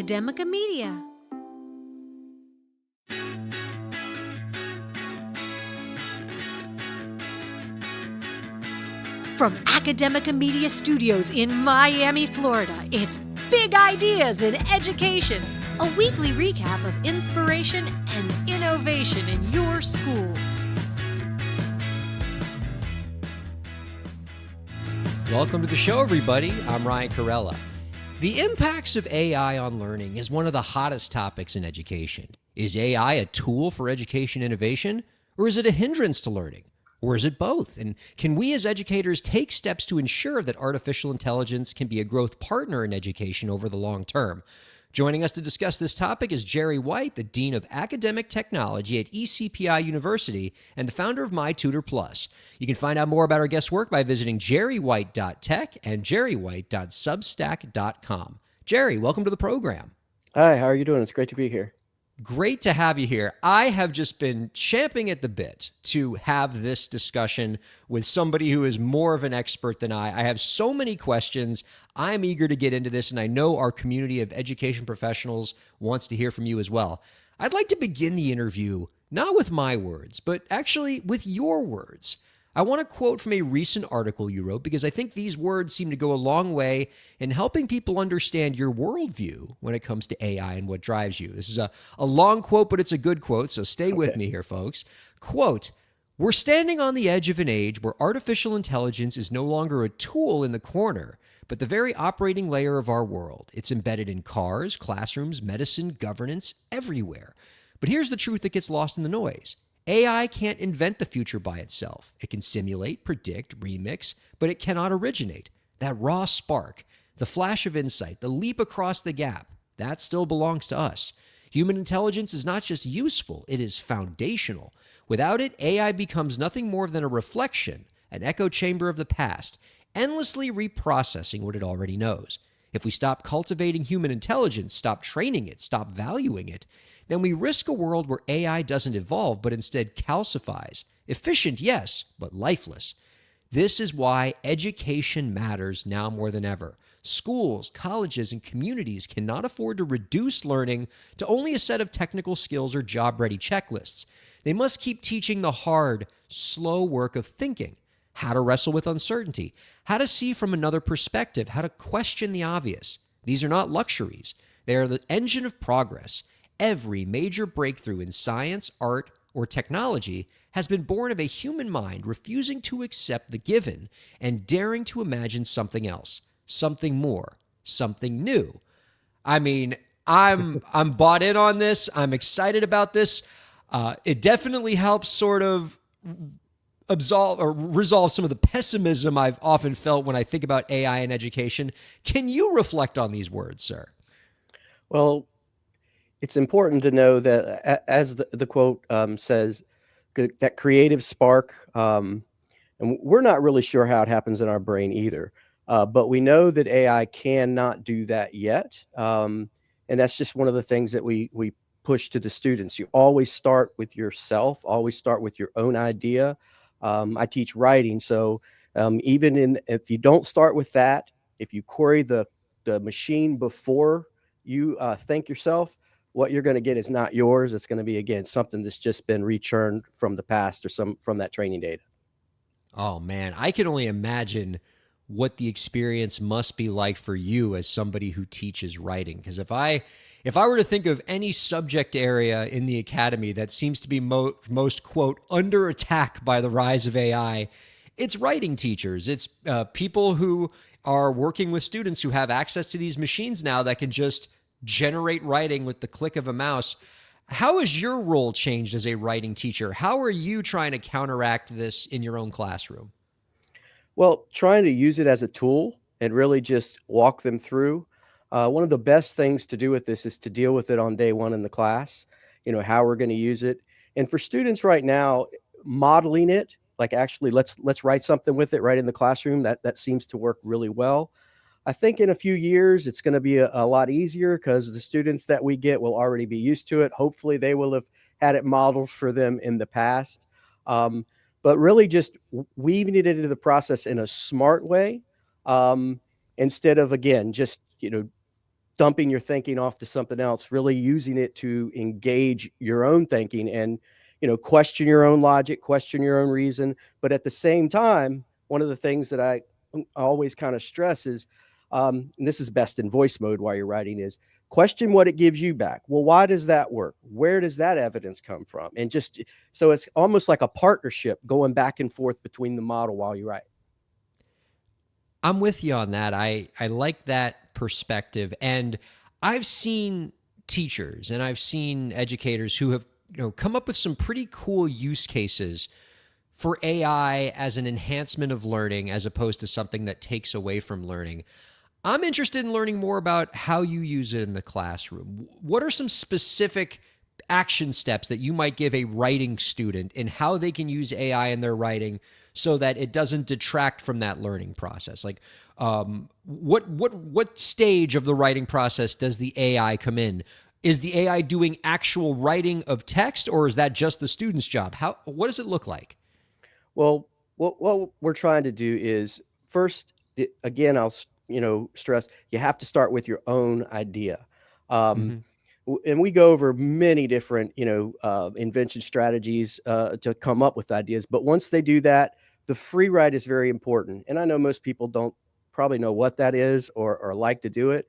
Academica Media. From Academica Media Studios in Miami, Florida, it's Big Ideas in Education, a weekly recap of inspiration and innovation in your schools. Welcome to the show, everybody. I'm Ryan Kairalla. The impacts of AI on learning is one of the hottest topics in education. Is AI a tool for education innovation, or is it a hindrance to learning? Or is it both? And can we as educators take steps to ensure that artificial intelligence can be a growth partner in education over the long term? Joining us to discuss this topic is Gerry White, the Dean of Academic Technology at ECPI University and the founder of MyTutorPlus. You can find out more about our guest's work by visiting gerrywhite.tech and gerrywhite.substack.com. Gerry, welcome to the program. Hi, how are you doing? It's great to be here. Great to have you here. I have just been champing at the bit to have this discussion with somebody who is more of an expert than I. I have so many questions. I'm eager to get into this, and I know our community of education professionals wants to hear from you as well. I'd like to begin the interview not with my words, but actually with your words. I want to quote from a recent article you wrote because I think these words seem to go a long way in helping people understand your worldview when it comes to AI and what drives you. This is a long quote, but it's a good quote, so stay with me here, folks. Quote, "We're standing on the edge of an age where artificial intelligence is no longer a tool in the corner, but the very operating layer of our world. It's embedded in cars, classrooms, medicine, governance, everywhere. But here's the truth that gets lost in the noise. AI can't invent the future by itself. It can simulate, predict, remix, but it cannot originate. That raw spark, the flash of insight, the leap across the gap, that still belongs to us. Human intelligence is not just useful, it is foundational. Without it, AI becomes nothing more than a reflection, an echo chamber of the past, endlessly reprocessing what it already knows. If we stop cultivating human intelligence, stop training it, stop valuing it, then we risk a world where AI doesn't evolve, but instead calcifies. Efficient, yes, but lifeless. This is why education matters now more than ever. Schools, colleges, and communities cannot afford to reduce learning to only a set of technical skills or job-ready checklists. They must keep teaching the hard, slow work of thinking, how to wrestle with uncertainty, how to see from another perspective, how to question the obvious. These are not luxuries. They are the engine of progress. Every major breakthrough in science, art, or technology has been born of a human mind refusing to accept the given and daring to imagine something else, something more, something new. I mean, I'm bought in on this. I'm excited about this. It definitely helps sort of absolve or resolve some of the pessimism I've often felt when I think about AI in education. Can you reflect on these words, sir? Well, it's important to know that, as the quote says, that creative spark, and we're not really sure how it happens in our brain either, but we know that AI cannot do that yet. And that's just one of the things that we push to the students. You always start with yourself, always start with your own idea. I teach writing, so if you don't start with that, if you query the machine before you think yourself, what you're going to get is not yours. It's going to be, again, something that's just been rechurned from the past or from that training data. Oh, man, I can only imagine what the experience must be like for you as somebody who teaches writing. Because if I were to think of any subject area in the academy that seems to be most, quote, under attack by the rise of AI, it's writing teachers. It's people who are working with students who have access to these machines now that can just generate writing with the click of a mouse. How has your role changed as a writing teacher? How are you trying to counteract this in your own classroom? Well, trying to use it as a tool and really just walk them through. One of the best things to do with this is to deal with it on day one in the class, how we're going to use it. And for students right now, modeling it, like actually let's write something with it right in the classroom, that seems to work really well. I think in a few years, it's going to be a lot easier because the students that we get will already be used to it. Hopefully they will have had it modeled for them in the past. But really just weaving it into the process in a smart way, instead of, again, just, dumping your thinking off to something else, really using it to engage your own thinking and, question your own logic, question your own reason. But at the same time, one of the things that I always kind of stress is, and this is best in voice mode while you're writing, is question what it gives you back. Well, why does that work? Where does that evidence come from? And just so it's almost like a partnership going back and forth between the model while you write. I'm with you on that. I like that perspective. And I've seen teachers and I've seen educators who have come up with some pretty cool use cases for AI as an enhancement of learning as opposed to something that takes away from learning. I'm interested in learning more about how you use it in the classroom. What are some specific action steps that you might give a writing student in how they can use AI in their writing so that it doesn't detract from that learning process? Like, what stage of the writing process does the AI come in? Is the AI doing actual writing of text, or is that just the student's job? What does it look like? Well, what we're trying to do is first, again, I'll stress, you have to start with your own idea. Mm-hmm. And we go over many different, invention strategies to come up with ideas. But once they do that, the free write is very important. And I know most people don't probably know what that is or like to do it,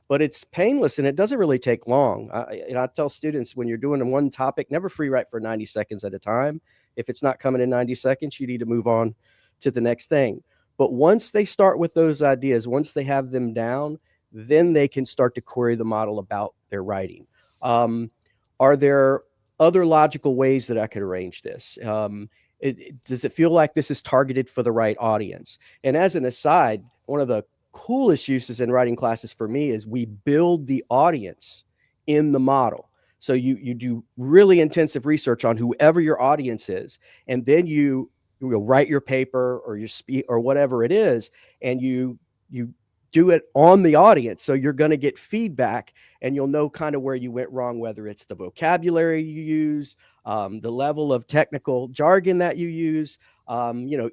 but it's painless and it doesn't really take long. I tell students, when you're doing one topic, never free write for 90 seconds at a time. If it's not coming in 90 seconds, you need to move on to the next thing. But once they start with those ideas, once they have them down, then they can start to query the model about their writing. Are there other logical ways that I could arrange this? Does it feel like this is targeted for the right audience? And as an aside, one of the coolest uses in writing classes for me is we build the audience in the model. So you do really intensive research on whoever your audience is, and then you write your paper or your speech or whatever it is, and you do it on the audience. So you're going to get feedback and you'll know kind of where you went wrong, whether it's the vocabulary you use, the level of technical jargon that you use. The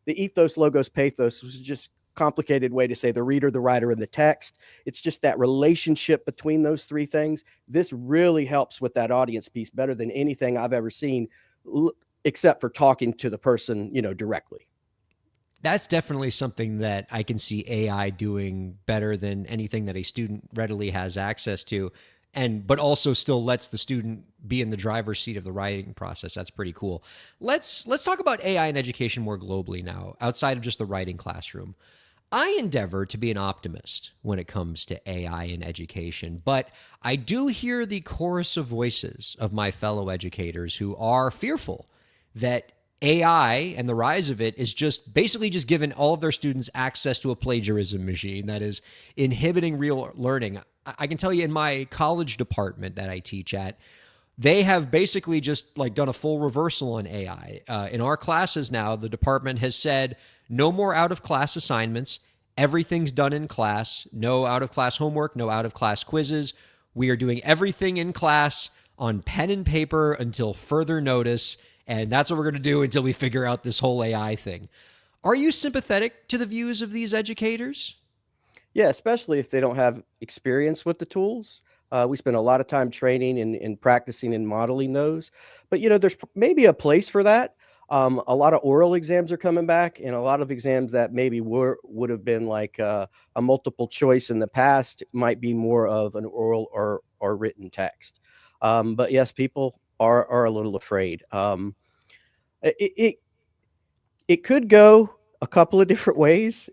ethos, logos, pathos was just complicated way to say the reader, the writer, and the text. It's just that relationship between those three things. This really helps with that audience piece better than anything I've ever seen, except for talking to the person, directly. That's definitely something that I can see AI doing better than anything that a student readily has access to, but also still lets the student be in the driver's seat of the writing process. That's pretty cool. Let's talk about AI in education more globally now, outside of just the writing classroom. I endeavor to be an optimist when it comes to AI in education, but I do hear the chorus of voices of my fellow educators who are fearful that AI and the rise of it is basically giving all of their students access to a plagiarism machine that is inhibiting real learning. I can tell you in my college department that I teach at, they have basically just done a full reversal on AI. In our classes now, the department has said no more out of class assignments. Everything's done in class. No out of class homework, no out of class quizzes. We are doing everything in class on pen and paper until further notice. And that's what we're going to do until we figure out this whole AI thing. Are you sympathetic to the views of these educators? Yeah, especially if they don't have experience with the tools. We spend a lot of time training and practicing and modeling those. But, there's maybe a place for that. A lot of oral exams are coming back, and a lot of exams that maybe would have been like a multiple choice in the past might be more of an oral or written text. But yes, people are a little afraid. It could go a couple of different ways.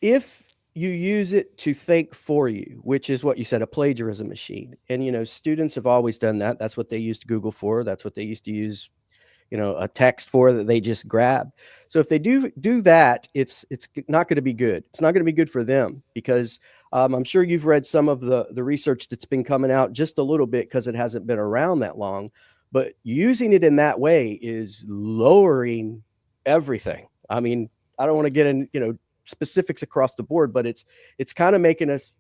If you use it to think for you, which is what you said, a plagiarism machine. And, students have always done that. That's what they used Google for. That's what they used to use, a text for that they just grab. So if they do that, it's not going to be good. It's not going to be good for them because I'm sure you've read some of the research that's been coming out just a little bit because it hasn't been around that long. But using it in that way is lowering everything. I mean, I don't want to get in, specifics across the board, but it's kind of making us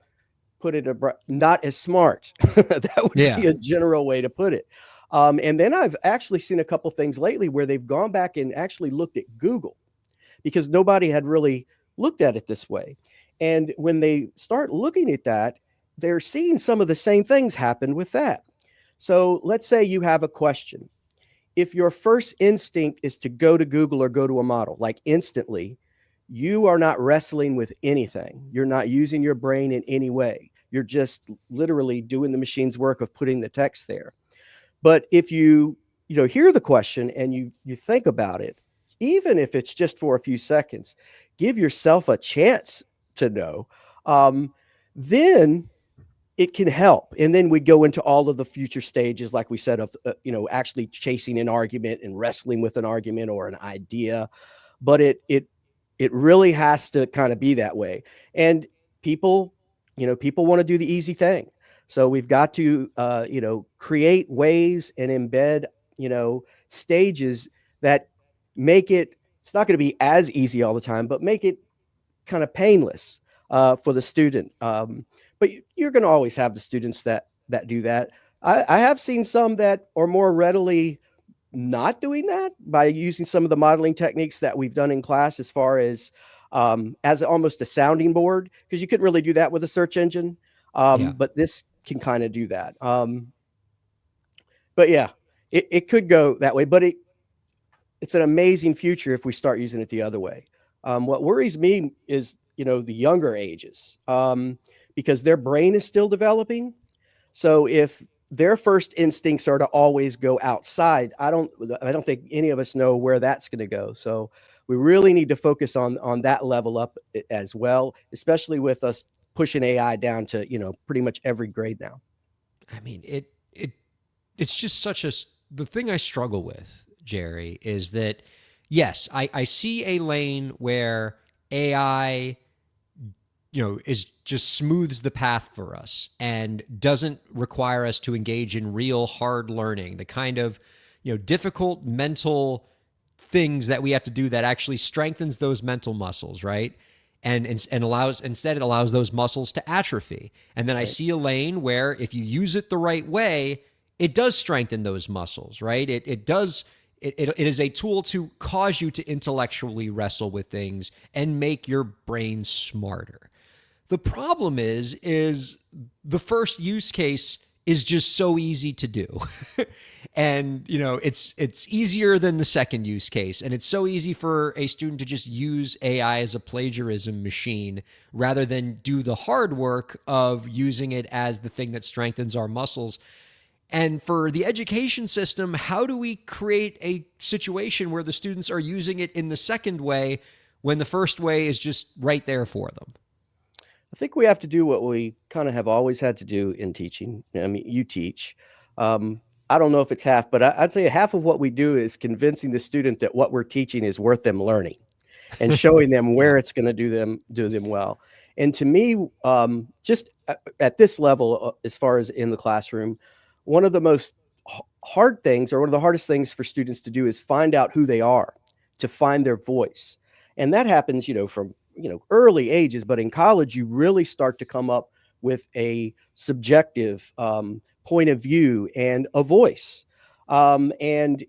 put it not as smart. That would be a general way to put it. And then I've actually seen a couple things lately where they've gone back and actually looked at Google because nobody had really looked at it this way. And when they start looking at that, they're seeing some of the same things happen with that. So let's say you have a question. If your first instinct is to go to Google or go to a model, like instantly, you are not wrestling with anything. You're not using your brain in any way. You're just literally doing the machine's work of putting the text there. But if you hear the question and you think about it, even if it's just for a few seconds, give yourself a chance to know, then it can help. And then we go into all of the future stages, like we said, of actually chasing an argument and wrestling with an argument or an idea. But it really has to kind of be that way. And people want to do the easy thing. So we've got to create ways and embed stages that make it's not going to be as easy all the time, but make it kind of painless for the student. But you're going to always have the students that do that. I have seen some that are more readily not doing that by using some of the modeling techniques that we've done in class, as far as almost a sounding board, because you couldn't really do that with a search engine. But this can kind of do that. But yeah, it could go that way, but it's an amazing future if we start using it the other way. What worries me is, the younger ages, because their brain is still developing. So if their first instincts are to always go outside, I don't think any of us know where that's going to go. So we really need to focus on that level up as well, especially with us pushing AI down to, pretty much every grade now. I mean, it's just the thing I struggle with, Gerry, is that, yes, I see a lane where AI, is just smooths the path for us and doesn't require us to engage in real hard learning, the kind of, difficult mental things that we have to do that actually strengthens those mental muscles, right? And instead it allows those muscles to atrophy. And then I see a lane where if you use it the right way, it does strengthen those muscles, right? It is a tool to cause you to intellectually wrestle with things and make your brain smarter. The problem is the first use case is just so easy to do. And, it's easier than the second use case. And it's so easy for a student to just use AI as a plagiarism machine rather than do the hard work of using it as the thing that strengthens our muscles. And for the education system, how do we create a situation where the students are using it in the second way when the first way is just right there for them? I think we have to do what we kind of have always had to do in teaching. I mean, you teach. I don't know if it's half, but I'd say half of what we do is convincing the student that what we're teaching is worth them learning and showing them where it's going to do them well. And to me, just at this level, as far as in the classroom, one of the most hard things, or one of the hardest things for students to do, is find out who they are, to find their voice. And that happens, from early ages, but in college, you really start to come up with a subjective point of view and a voice. And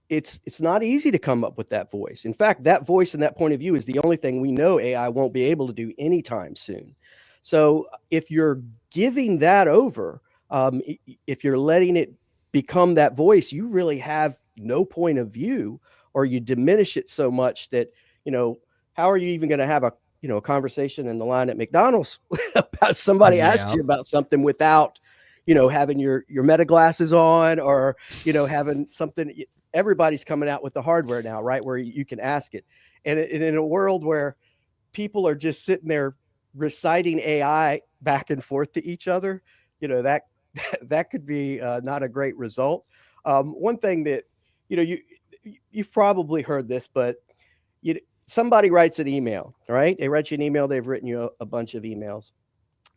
it's not easy to come up with that voice. In fact, that voice and that point of view is the only thing we know AI won't be able to do anytime soon. So if you're giving that over, if you're letting it become that voice, you really have no point of view, or you diminish it so much that, how are you even going to have a conversation in the line at McDonald's about somebody asking you about something without, having your meta glasses on, or, having something. Everybody's coming out with the hardware now, right, where you can ask it. And in a world where people are just sitting there reciting AI back and forth to each other, that could be not a great result. One thing that, you've probably heard this, but somebody writes an email, right? They write you an email. They've written you a bunch of emails,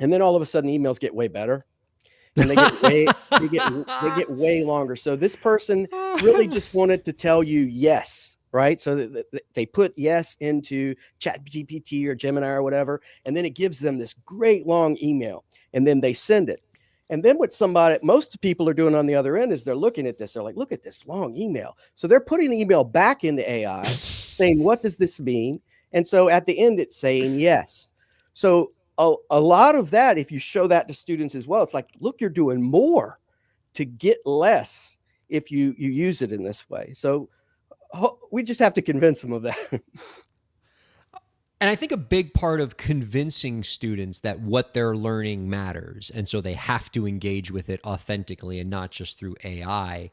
and then all of a sudden emails get way better, and they get way longer. So this person really just wanted to tell you yes, right? So they put yes into ChatGPT or Gemini or whatever, and then it gives them this great long email, and then they send it. And then what most people are doing on the other end is they're looking at this. They're like, look at this long email. So they're putting the email back into AI saying, what does this mean? And so at the end, it's saying yes. So a lot of that, if you show that to students as well, it's like, look, you're doing more to get less if you use it in this way. So we just have to convince them of that. And I think a big part of convincing students that what they're learning matters, and so they have to engage with it authentically and not just through AI,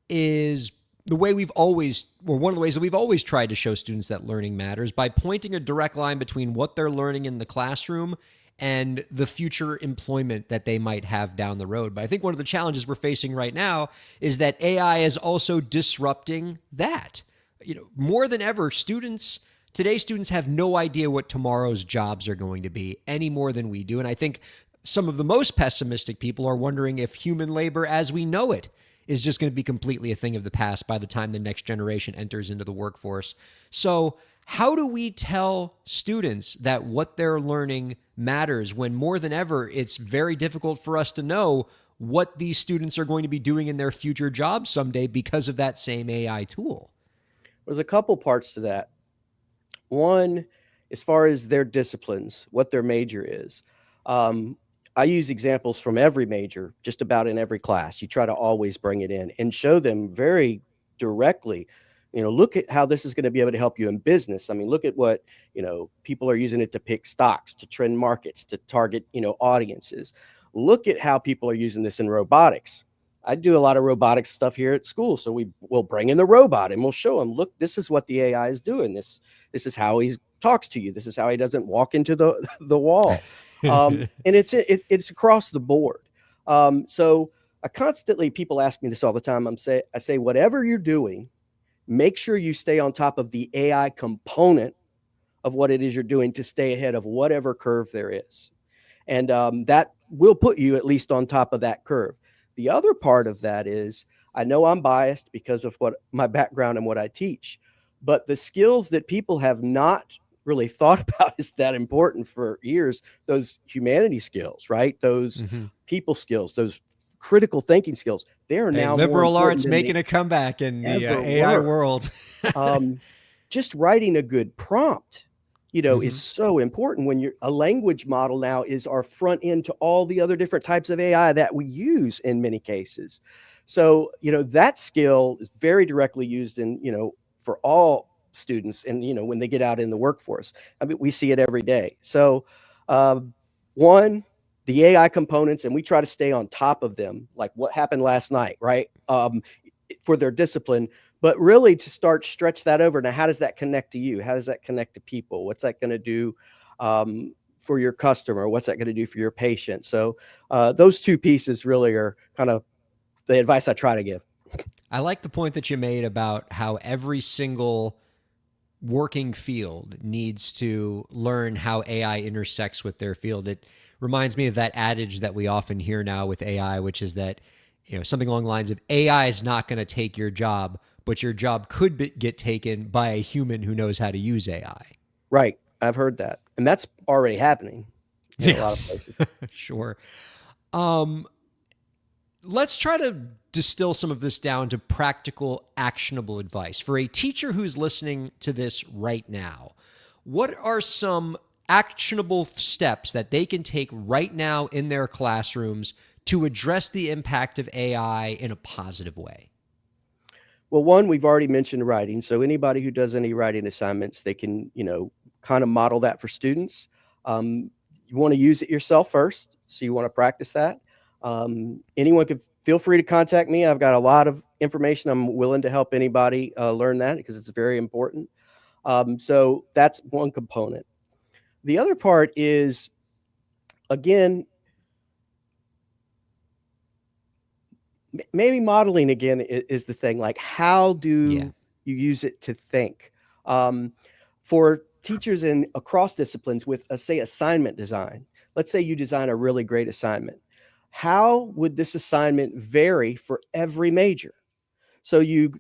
is the way we've always, or one of the ways that we've always tried to show students that learning matters, by pointing a direct line between what they're learning in the classroom and the future employment that they might have down the road. But I think one of the challenges we're facing right now is that AI is also disrupting that. More than ever, today's students have no idea what tomorrow's jobs are going to be any more than we do. And I think some of the most pessimistic people are wondering if human labor as we know it is just going to be completely a thing of the past by the time the next generation enters into the workforce. So how do we tell students that what they're learning matters when more than ever it's very difficult for us to know what these students are going to be doing in their future jobs someday because of that same AI tool? There's a couple parts to that. One, as far as their disciplines, what their major is. I use examples from every major, just about in every class. You try to always bring it in and show them very directly, look at how this is going to be able to help you in business. I mean, look at what, people are using it to pick stocks, to trend markets, to target, audiences. Look at how people are using this in robotics. I do a lot of robotics stuff here at school. So we'll bring in the robot and we'll show them, look, this is what the AI is doing. This is how he talks to you. This is how he doesn't walk into the wall. And it's across the board. So I constantly, people ask me this all the time. I say, whatever you're doing, make sure you stay on top of the AI component of what it is you're doing to stay ahead of whatever curve there is. And that will put you at least on top of that curve. The other part of that is, I know I'm biased because of what my background and what I teach, but the skills that people have not really thought about is that important for years, those humanity skills, right? Those people skills, those critical thinking skills, they're now liberal arts making a comeback in the AI world. Just writing a good prompt, is so important when a language model now is our front end to all the other different types of AI that we use in many cases. So, that skill is very directly used in, for all students and, when they get out in the workforce. I mean, we see it every day. So, one, the AI components, and we try to stay on top of them, like what happened last night, right? For their discipline, but really to stretch that over. Now, how does that connect to you? How does that connect to people? What's that going to do for your customer? What's that going to do for your patient? So those two pieces really are kind of the advice I try to give. I like the point that you made about how every single working field needs to learn how AI intersects with their field. It reminds me of that adage that we often hear now with AI, which is that, something along the lines of AI is not going to take your job, but your job could get taken by a human who knows how to use AI. Right. I've heard that. And that's already happening in a lot of places. Sure. Let's try to distill some of this down to practical, actionable advice. For a teacher who's listening to this right now, what are some actionable steps that they can take right now in their classrooms to address the impact of AI in a positive way? Well, one, we've already mentioned writing. So anybody who does any writing assignments, they can, kind of model that for students. You want to use it yourself first. So you want to practice that. Anyone could feel free to contact me. I've got a lot of information. I'm willing to help anybody learn that because it's very important. So that's one component. The other part is, again, maybe modeling again is the thing. Like, how do you use it to think? For teachers across disciplines with, say, assignment design, let's say you design a really great assignment. How would this assignment vary for every major? So you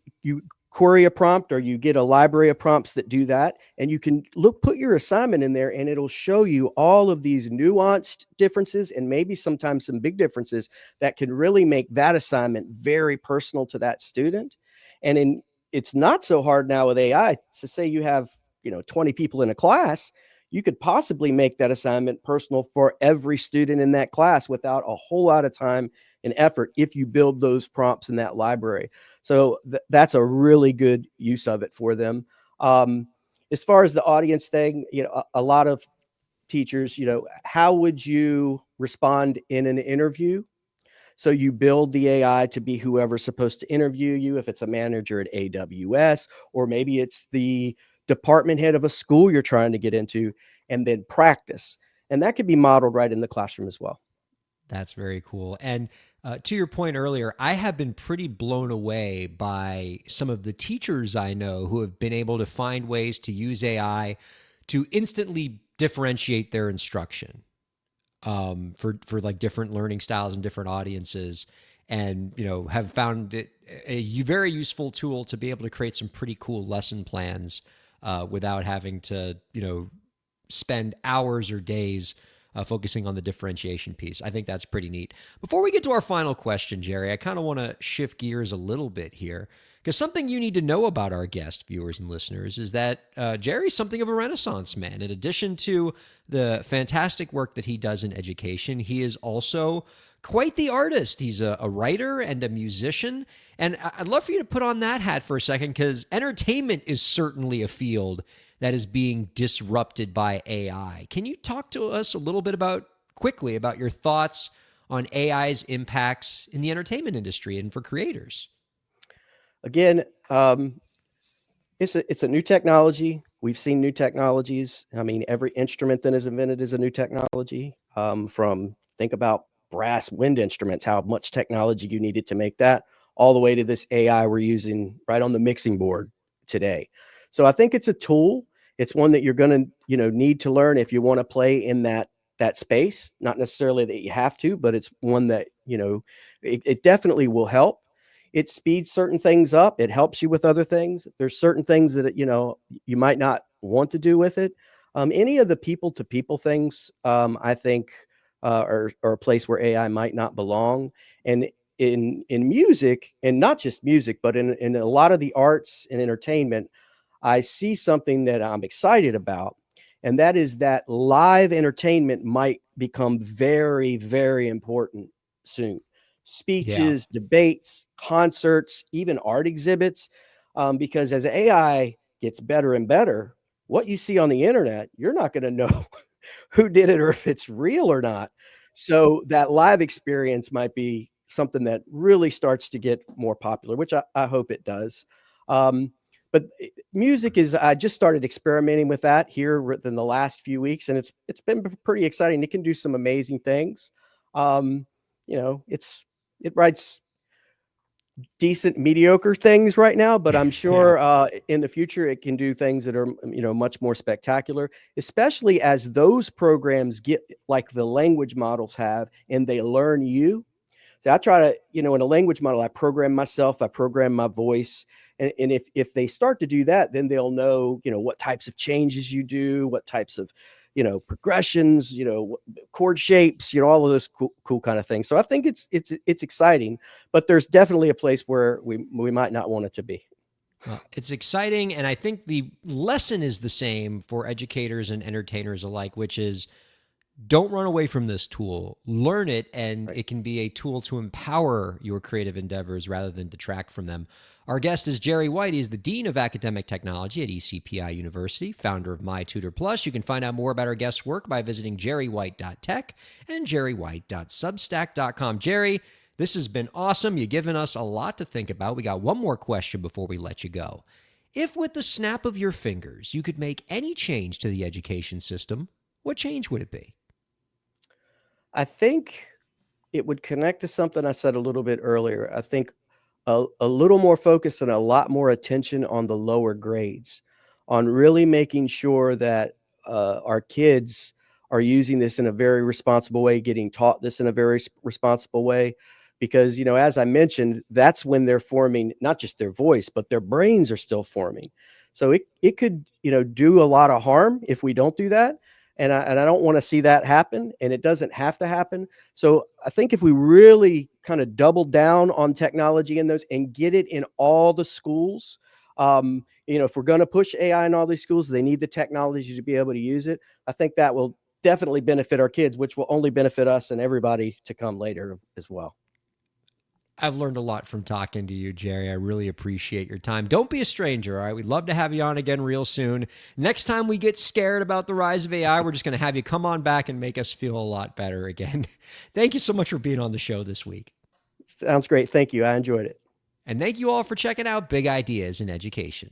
query a prompt, or you get a library of prompts that do that, and you can put your assignment in there, and it'll show you all of these nuanced differences and maybe sometimes some big differences that can really make that assignment very personal to that student. And it's not so hard now with AI to say you have 20 people in a class. you could possibly make that assignment personal for every student in that class without a whole lot of time and effort if you build those prompts in that library. So that's a really good use of it for them. As far as the audience thing, a lot of teachers, how would you respond in an interview? So you build the AI to be whoever's supposed to interview you, if it's a manager at AWS, or maybe it's the department head of a school you're trying to get into, and then practice. And that could be modeled right in the classroom as well. That's very cool. And to your point earlier, I have been pretty blown away by some of the teachers I know who have been able to find ways to use AI to instantly differentiate their instruction for like different learning styles and different audiences, and have found it a very useful tool to be able to create some pretty cool lesson plans without having to spend hours or days focusing on the differentiation piece. I think that's pretty neat. Before we get to our final question, Gerry, I kind of want to shift gears a little bit here, because something you need to know about our guest viewers and listeners is that Gerry's something of a Renaissance man. In addition to the fantastic work that he does in education, he is also quite the artist. He's a writer and a musician. And I'd love for you to put on that hat for a second, because entertainment is certainly a field that is being disrupted by AI. Can you talk to us a little bit quickly about your thoughts on AI's impacts in the entertainment industry and for creators? Again, it's a new technology. We've seen new technologies. I mean, every instrument that is invented is a new technology. Think about brass wind instruments, how much technology you needed to make that, all the way to this AI we're using right on the mixing board today. So I think it's a tool. It's one that you're going to, need to learn if you want to play in that space. Not necessarily that you have to, but it's one that, it definitely will help. It speeds certain things up. It helps you with other things. There's certain things that, you might not want to do with it. Any of the people to people things, I think, are a place where AI might not belong. And in music, and not just music, but in a lot of the arts and entertainment, I see something that I'm excited about, and that is that live entertainment might become very, very important soon. Speeches, debates, concerts, even art exhibits, because as AI gets better and better, what you see on the internet, you're not going to know who did it or if it's real or not. So that live experience might be something that really starts to get more popular, which I hope it does. But music I just started experimenting with that here within the last few weeks, and it's been pretty exciting. It can do some amazing things. It writes decent, mediocre things right now, but I'm sure in the future it can do things that are, much more spectacular, especially as those programs get like the language models have, and they learn you. So I try to, in a language model, I program myself, I program my voice. And if they start to do that, then they'll know, what types of changes you do, what types of, progressions, chord shapes, all of those cool kind of things. So I think it's exciting, but there's definitely a place where we might not want it to be. Well, it's exciting. And I think the lesson is the same for educators and entertainers alike, which is don't run away from this tool. Learn it, and it can be a tool to empower your creative endeavors rather than detract from them. Our guest is Gerry White. He's the Dean of Academic Technology at ECPI University, founder of MyTutorPlus. You can find out more about our guest's work by visiting gerrywhite.tech and gerrywhite.substack.com. Gerry, this has been awesome. You've given us a lot to think about. We got one more question before we let you go. If with the snap of your fingers you could make any change to the education system, what change would it be? I think it would connect to something I said a little bit earlier. I think a little more focus and a lot more attention on the lower grades, on really making sure that our kids are using this in a very responsible way, getting taught this in a very responsible way. Because, as I mentioned, that's when they're forming not just their voice, but their brains are still forming. So it could, do a lot of harm if we don't do that. And I don't want to see that happen, and it doesn't have to happen. So I think if we really kind of double down on technology in those and get it in all the schools, If we're going to push AI in all these schools, they need the technology to be able to use it. I think that will definitely benefit our kids, which will only benefit us and everybody to come later as well. I've learned a lot from talking to you, Gerry. I really appreciate your time. Don't be a stranger, all right? We'd love to have you on again real soon. Next time we get scared about the rise of AI, we're just going to have you come on back and make us feel a lot better again. Thank you so much for being on the show this week. Sounds great. Thank you. I enjoyed it. And thank you all for checking out Big Ideas in Education.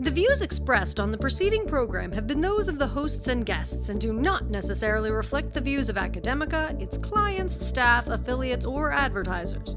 The views expressed on the preceding program have been those of the hosts and guests and do not necessarily reflect the views of Academica, its clients, staff, affiliates, or advertisers.